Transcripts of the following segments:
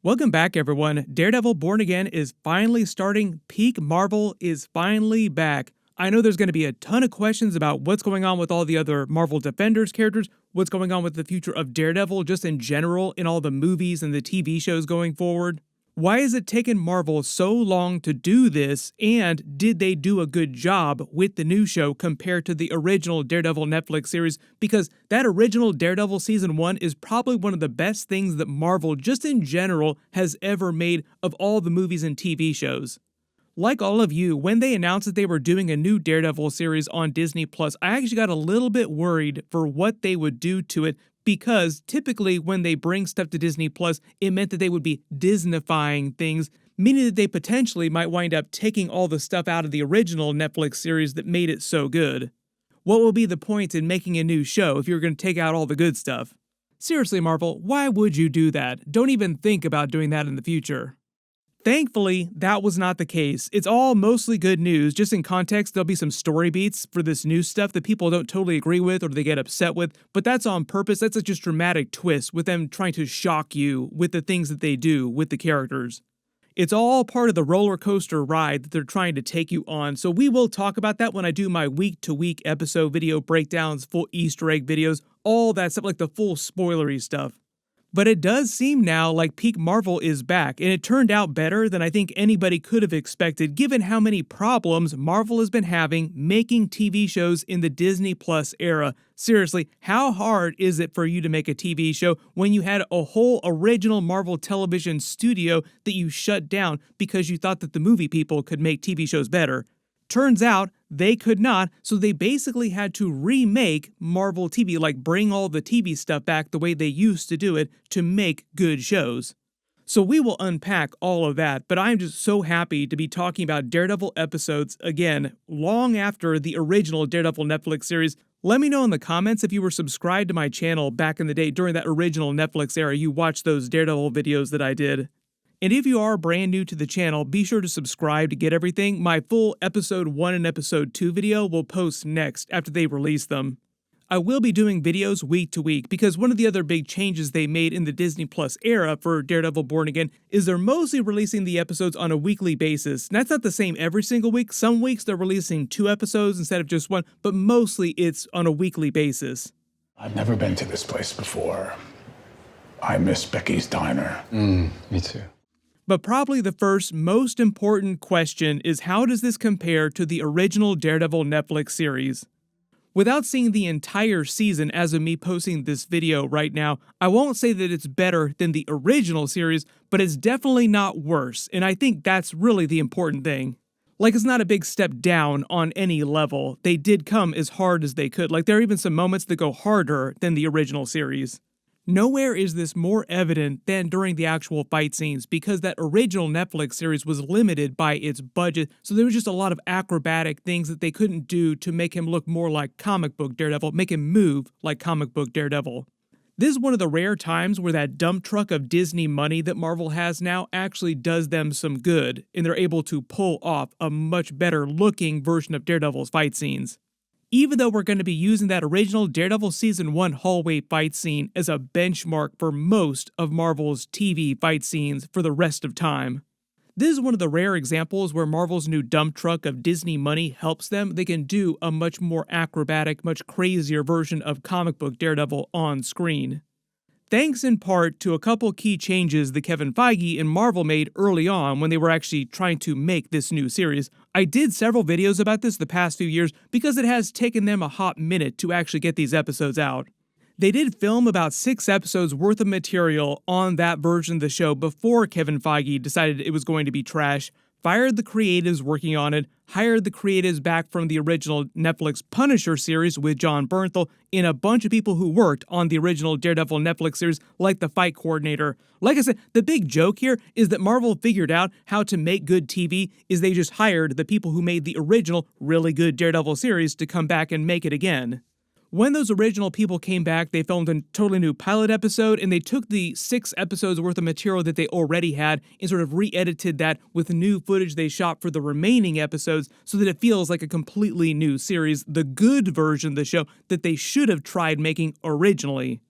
Welcome back, everyone. Daredevil Born Again is finally starting. Peak Marvel is finally back. I know there's going to be a ton of questions about what's going on with all the other Marvel Defenders characters, what's going on with the future of Daredevil just in general in all the movies and the TV shows going forward. Why has it taken Marvel so long to do this, and did they do a good job with the new show compared to the original Daredevil Netflix series? Because that original Daredevil Season 1 is probably one of the best things that Marvel, just in general, has ever made of all the movies and TV shows. Like all of you, when they announced that they were doing a new Daredevil series on Disney+, I actually got a little bit worried for what they would do to it, because typically when they bring stuff to Disney+, it meant that they would be Disneyfying things, meaning that they potentially might wind up taking all the stuff out of the original Netflix series that made it so good. What will be the point in making a new show if you're going to take out all the good stuff? Seriously, Marvel, why would you do that? Don't even think about doing that in the future. Thankfully, that was not the case. It's all mostly good news. Just in context, there'll be some story beats for this new stuff that people don't totally agree with or they get upset with, but that's on purpose. That's a just dramatic twist with them trying to shock you with the things that they do with the characters. It's all part of the roller coaster ride that they're trying to take you on, so we will talk about that when I do my week-to-week episode video breakdowns, full Easter egg videos, all that stuff, like the full spoilery stuff. But it does seem now like Peak Marvel is back, and it turned out better than I think anybody could have expected given how many problems Marvel has been having making TV shows in the Disney Plus era. Seriously, how hard is it for you to make a TV show when you had a whole original Marvel television studio that you shut down because you thought that the movie people could make TV shows better? Turns out they could not, so they basically had to remake Marvel TV, like bring all the TV stuff back the way they used to do it to make good shows. So we will unpack all of that, but I'm just so happy to be talking about Daredevil episodes again, long after the original Daredevil Netflix series. Let me know in the comments if you were subscribed to my channel back in the day during that original Netflix era, you watched those Daredevil videos that I did. And if you are brand new to the channel, be sure to subscribe to get everything. My full Episode 1 and Episode 2 video will post next after they release them. I will be doing videos week to week because one of the other big changes they made in the Disney Plus era for Daredevil Born Again is they're mostly releasing the episodes on a weekly basis. And that's not the same every single week. Some weeks they're releasing 2 episodes instead of just 1, but mostly it's on a weekly basis. I've never been to this place before. I miss Becky's Diner. Me too. But probably the first most important question is, how does this compare to the original Daredevil Netflix series? Without seeing the entire season as of me posting this video right now, I won't say that it's better than the original series, but it's definitely not worse, and I think that's really the important thing. Like, it's not a big step down on any level. They did come as hard as they could. Like, there are even some moments that go harder than the original series. Nowhere is this more evident than during the actual fight scenes, because that original Netflix series was limited by its budget, so there was just a lot of acrobatic things that they couldn't do to make him look more like comic book Daredevil, make him move like comic book Daredevil. This is one of the rare times where that dump truck of Disney money that Marvel has now actually does them some good, and they're able to pull off a much better looking version of Daredevil's fight scenes. Even though we're going to be using that original Daredevil Season 1 hallway fight scene as a benchmark for most of Marvel's TV fight scenes for the rest of time. This is one of the rare examples where Marvel's new dump truck of Disney money helps them. They can do a much more acrobatic, much crazier version of comic book Daredevil on screen. Thanks in part to a couple key changes that Kevin Feige and Marvel made early on when they were actually trying to make this new series. I did several videos about this the past few years because it has taken them a hot minute to actually get these episodes out. They did film about 6 episodes worth of material on that version of the show before Kevin Feige decided it was going to be trash, fired the creatives working on it, hired the creatives back from the original Netflix Punisher series with John Bernthal, and a bunch of people who worked on the original Daredevil Netflix series, like the fight coordinator. Like I said, the big joke here is that Marvel figured out how to make good TV is they just hired the people who made the original really good Daredevil series to come back and make it again. When those original people came back, they filmed a totally new pilot episode, and they took the 6 episodes worth of material that they already had and sort of re-edited that with new footage they shot for the remaining episodes so that it feels like a completely new series, the good version of the show that they should have tried making originally.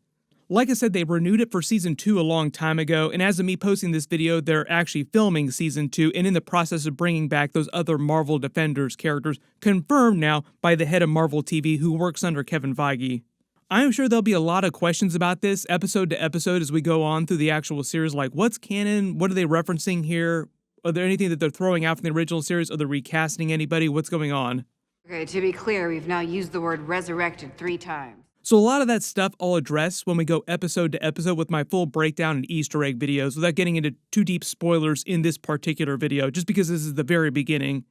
Like I said, they renewed it for season 2 a long time ago, and as of me posting this video, they're actually filming season 2 and in the process of bringing back those other Marvel Defenders characters, confirmed now by the head of Marvel TV who works under Kevin Feige. I'm sure there'll be a lot of questions about this episode to episode as we go on through the actual series, like what's canon, what are they referencing here, are there anything that they're throwing out from the original series, are they recasting anybody, what's going on? Okay, to be clear, we've now used the word resurrected 3 times. So a lot of that stuff I'll address when we go episode to episode with my full breakdown and Easter egg videos without getting into too deep spoilers in this particular video, just because this is the very beginning.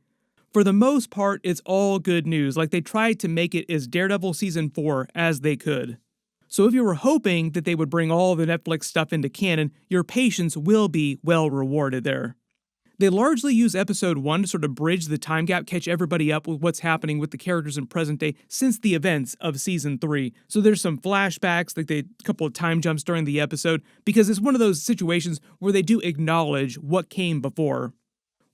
For the most part, it's all good news, like they tried to make it as Daredevil Season 4 as they could. So if you were hoping that they would bring all the Netflix stuff into canon, your patience will be well rewarded there. They largely use episode 1 to sort of bridge the time gap, catch everybody up with what's happening with the characters in present day since the events of season 3. So there's some flashbacks, like a couple of time jumps during the episode, because it's one of those situations where they do acknowledge what came before.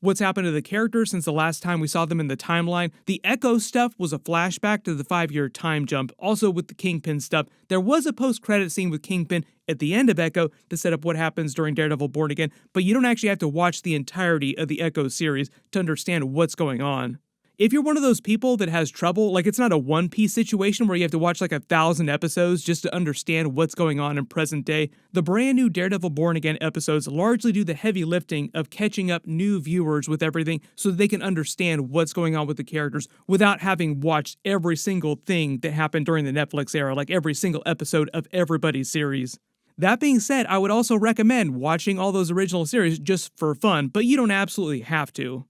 What's happened to the characters since the last time we saw them in the timeline. The Echo stuff was a flashback to the 5-year time jump. Also with the Kingpin stuff, there was a post-credit scene with Kingpin at the end of Echo to set up what happens during Daredevil Born Again, but you don't actually have to watch the entirety of the Echo series to understand what's going on. If you're one of those people that has trouble, like it's not a One Piece situation where you have to watch like 1,000 episodes just to understand what's going on in present day, the brand new Daredevil Born Again episodes largely do the heavy lifting of catching up new viewers with everything so that they can understand what's going on with the characters without having watched every single thing that happened during the Netflix era, like every single episode of everybody's series. That being said, I would also recommend watching all those original series just for fun, but you don't absolutely have to.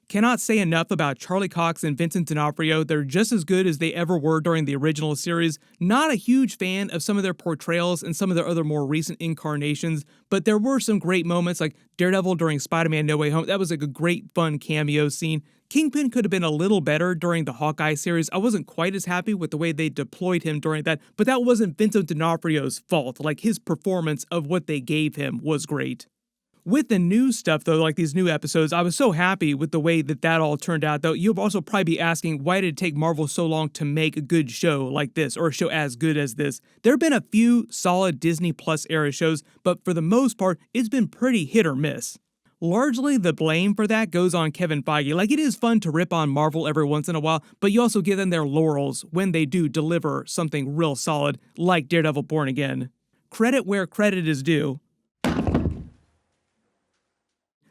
Cannot say enough about Charlie Cox and Vincent D'Onofrio. They're just as good as they ever were during the original series. Not a huge fan of some of their portrayals and some of their other more recent incarnations, but there were some great moments like Daredevil during Spider-Man No Way Home. That was like a great fun cameo scene. Kingpin could have been a little better during the Hawkeye series. I wasn't quite as happy with the way they deployed him during that, but that wasn't Vincent D'Onofrio's fault. Like his performance of what they gave him was great. With the new stuff, though, like these new episodes, I was so happy with the way that all turned out, though. You'll also probably be asking, why did it take Marvel so long to make a good show like this, or a show as good as this? There have been a few solid Disney Plus era shows, but for the most part, it's been pretty hit or miss. Largely, the blame for that goes on Kevin Feige. Like, it is fun to rip on Marvel every once in a while, but you also give them their laurels when they do deliver something real solid, like Daredevil Born Again. Credit where credit is due.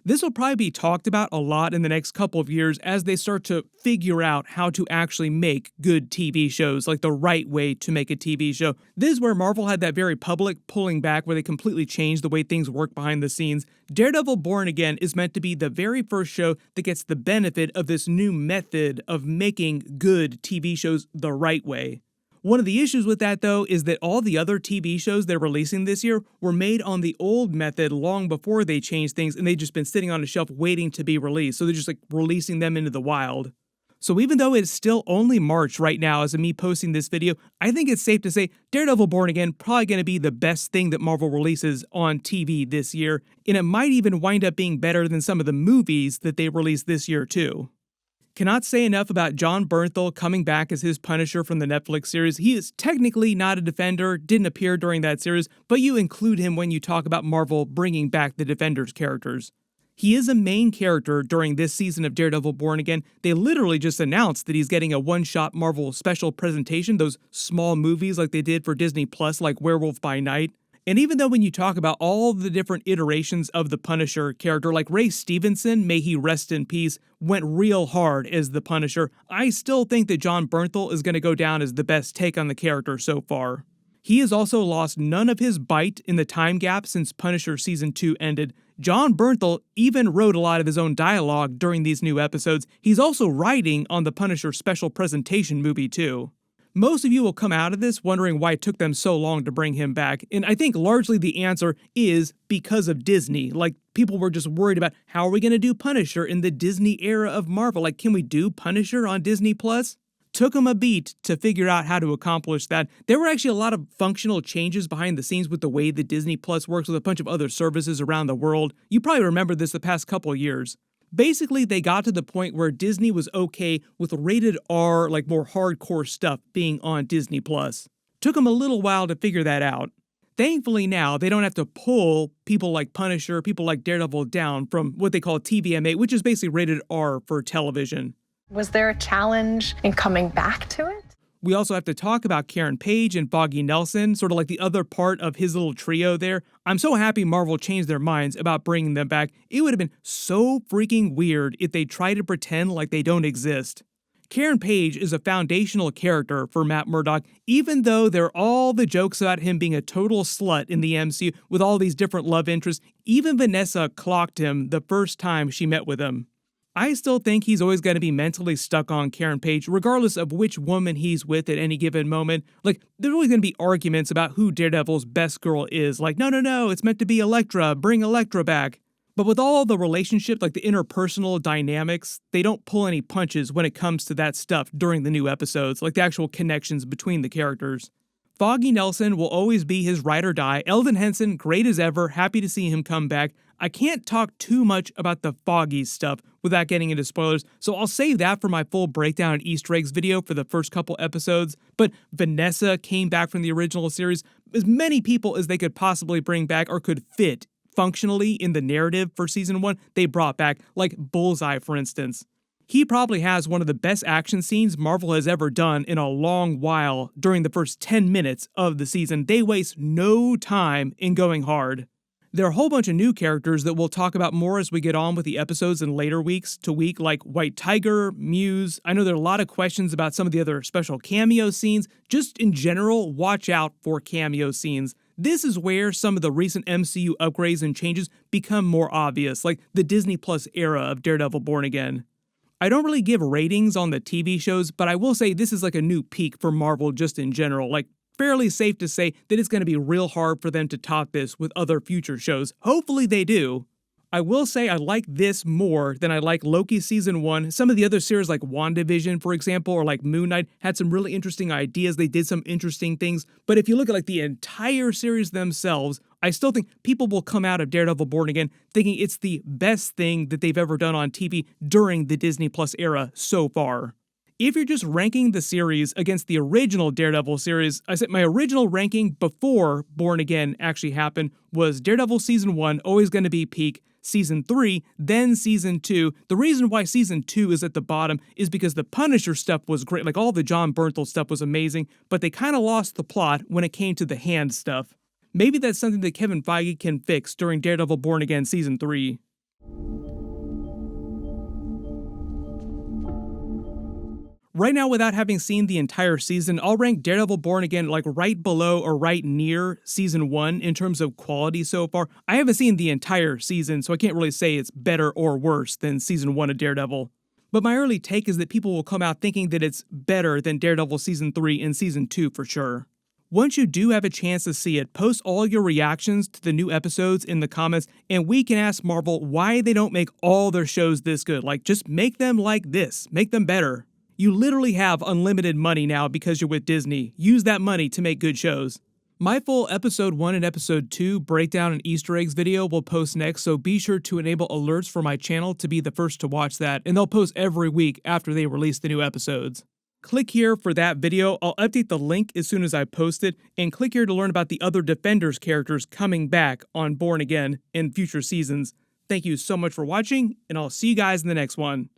This will probably be talked about a lot in the next couple of years as they start to figure out how to actually make good TV shows, like the right way to make a TV show. This is where Marvel had that very public pulling back where they completely changed the way things work behind the scenes. Daredevil Born Again is meant to be the very first show that gets the benefit of this new method of making good TV shows the right way. One of the issues with that, though, is that all the other TV shows they're releasing this year were made on the old method long before they changed things, and they've just been sitting on a shelf waiting to be released, so they're just like releasing them into the wild. So even though it's still only March right now as of me posting this video, I think it's safe to say Daredevil Born Again probably going to be the best thing that Marvel releases on TV this year, and it might even wind up being better than some of the movies that they released this year too. Cannot say enough about Jon Bernthal coming back as his Punisher from the Netflix series. He is technically not a Defender, didn't appear during that series, but you include him when you talk about Marvel bringing back the Defenders characters. He is a main character during this season of Daredevil Born Again. They literally just announced that he's getting a one-shot Marvel special presentation, those small movies like they did for Disney Plus, like Werewolf by Night. And even though when you talk about all the different iterations of the Punisher character, like Ray Stevenson, may he rest in peace, went real hard as the Punisher, I still think that Jon Bernthal is going to go down as the best take on the character so far. He has also lost none of his bite in the time gap since Punisher Season 2 ended. Jon Bernthal even wrote a lot of his own dialogue during these new episodes. He's also writing on the Punisher special presentation movie too. Most of you will come out of this wondering why it took them so long to bring him back, and I think largely the answer is because of Disney. Like, people were just worried about how are we going to do Punisher in the Disney era of Marvel? Like, can we do Punisher on Disney Plus? Took them a beat to figure out how to accomplish that. There were actually a lot of functional changes behind the scenes with the way that Disney Plus works with a bunch of other services around the world. You probably remember this the past couple years. Basically, they got to the point where Disney was okay with rated R, like more hardcore stuff being on Disney Plus. Took them a little while to figure that out. Thankfully now, they don't have to pull people like Punisher, people like Daredevil down from what they call TVMA, which is basically rated R for television. Was there a challenge in coming back to it? We also have to talk about Karen Page and Foggy Nelson, sort of like the other part of his little trio there. I'm so happy Marvel changed their minds about bringing them back. It would have been so freaking weird if they tried to pretend like they don't exist. Karen Page is a foundational character for Matt Murdock, even though there are all the jokes about him being a total slut in the MCU with all these different love interests. Even Vanessa clocked him the first time she met with him. I still think he's always going to be mentally stuck on Karen Page, regardless of which woman he's with at any given moment. Like, there's always going to be arguments about who Daredevil's best girl is. Like, no, it's meant to be Elektra, bring Elektra back. But with all the relationships, like the interpersonal dynamics, they don't pull any punches when it comes to that stuff during the new episodes, like the actual connections between the characters. Foggy Nelson will always be his ride or die. Eldon Henson, great as ever, happy to see him come back. I can't talk too much about the Foggy stuff without getting into spoilers, so I'll save that for my full breakdown and Easter eggs video for the first couple episodes. But Vanessa came back from the original series. As many people as they could possibly bring back or could fit functionally in the narrative for season 1, they brought back, like Bullseye, for instance. He probably has one of the best action scenes Marvel has ever done in a long while during the first 10 minutes of the season. They waste no time in going hard. There are a whole bunch of new characters that we'll talk about more as we get on with the episodes in later weeks to week, like White Tiger, Muse. I know there are a lot of questions about some of the other special cameo scenes. Just in general, watch out for cameo scenes. This is where some of the recent MCU upgrades and changes become more obvious, like the Disney Plus era of Daredevil Born Again. I don't really give ratings on the TV shows, but I will say this is like a new peak for Marvel just in general. Like, fairly safe to say that it's going to be real hard for them to top this with other future shows. Hopefully they do. I will say I like this more than I like Loki Season 1. Some of the other series like WandaVision, for example, or like Moon Knight had some really interesting ideas. They did some interesting things. But if you look at like the entire series themselves, I still think people will come out of Daredevil Born Again thinking it's the best thing that they've ever done on TV during the Disney Plus era so far. If you're just ranking the series against the original Daredevil series, I said my original ranking before Born Again actually happened was Daredevil Season 1, always going to be peak, Season 3, then Season 2. The reason why Season 2 is at the bottom is because the Punisher stuff was great, like all the John Bernthal stuff was amazing, but they kind of lost the plot when it came to the hand stuff. Maybe that's something that Kevin Feige can fix during Daredevil Born Again Season 3. Right now, without having seen the entire season, I'll rank Daredevil Born Again like right below or right near Season 1 in terms of quality so far. I haven't seen the entire season, so I can't really say it's better or worse than Season 1 of Daredevil. But my early take is that people will come out thinking that it's better than Daredevil Season 3 and Season 2 for sure. Once you do have a chance to see it, post all your reactions to the new episodes in the comments, and we can ask Marvel why they don't make all their shows this good. Like, just make them like this. Make them better. You literally have unlimited money now because you're with Disney. Use that money to make good shows. My full Episode 1 and Episode 2 breakdown and Easter eggs video will post next, so be sure to enable alerts for my channel to be the first to watch that, and they'll post every week after they release the new episodes. Click here for that video. I'll update the link as soon as I post it, and click here to learn about the other Defenders characters coming back on Born Again in future seasons. Thank you so much for watching, and I'll see you guys in the next one.